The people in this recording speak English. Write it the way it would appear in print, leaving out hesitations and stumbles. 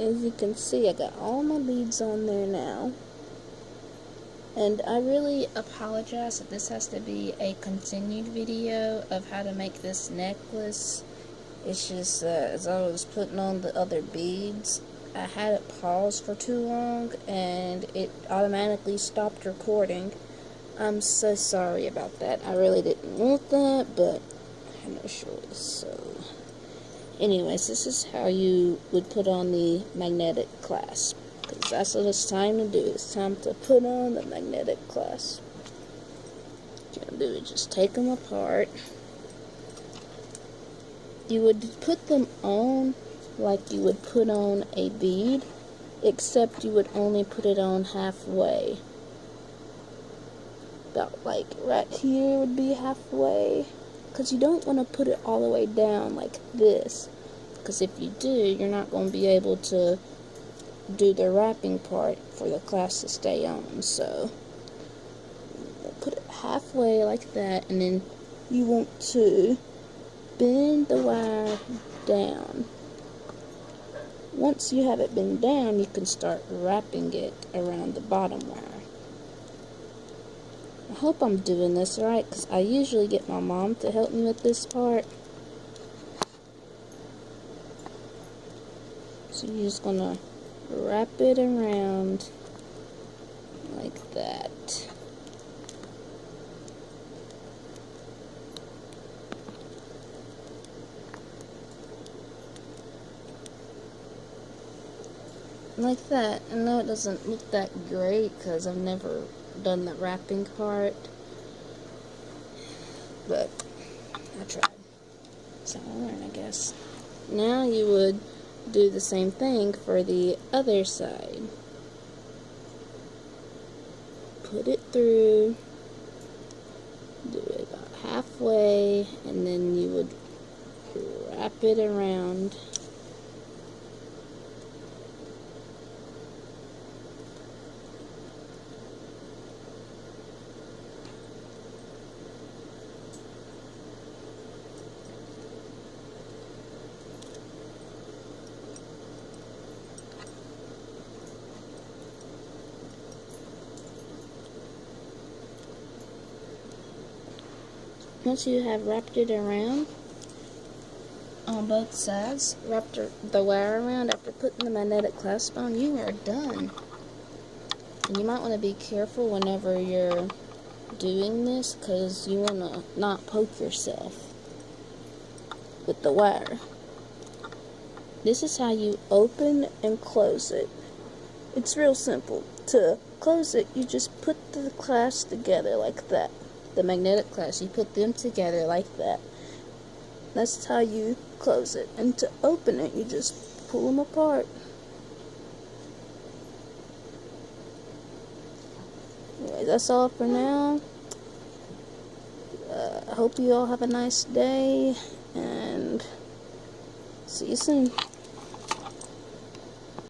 as you can see, I got all my beads on there now. And I really apologize that this has to be a continued video of how to make this necklace. It's just as I was putting on the other beads, I had it paused for too long and it automatically stopped recording. I'm so sorry about that. I really didn't want that, but I had no choice. So anyways, this is how you would put on the magnetic clasp, because that's what it's time to do. It's time to put on the magnetic clasp. What you're going to do is just take them apart. You would put them on like you would put on a bead, except you would only put it on halfway. About like right here would be halfway, because you don't want to put it all the way down like this, because if you do, you're not going to be able to do the wrapping part for the clasp to stay on. So put it halfway like that, and then you want to bend the wire down. Once you have it bent down, you can start wrapping it around the bottom wire. I hope I'm doing this right, because I usually get my mom to help me with this part. So you're just going to wrap it around like that. Like that. I know it doesn't look that great because I've never done the wrapping part, but I tried. So I'll learn, I guess. Now you would do the same thing for the other side. Put it through, do it about halfway, and then you would wrap it around. Once you have wrapped it around on both sides, wrapped the wire around after putting the magnetic clasp on, you are done. And you might want to be careful whenever you're doing this, because you want to not poke yourself with the wire. This is how you open and close it. It's real simple. To close it, you just put the clasps together like that. The magnetic clasps, you put them together like that. That's how you close it. And to open it, you just pull them apart. Anyway, that's all for now. I hope you all have a nice day, and see you soon.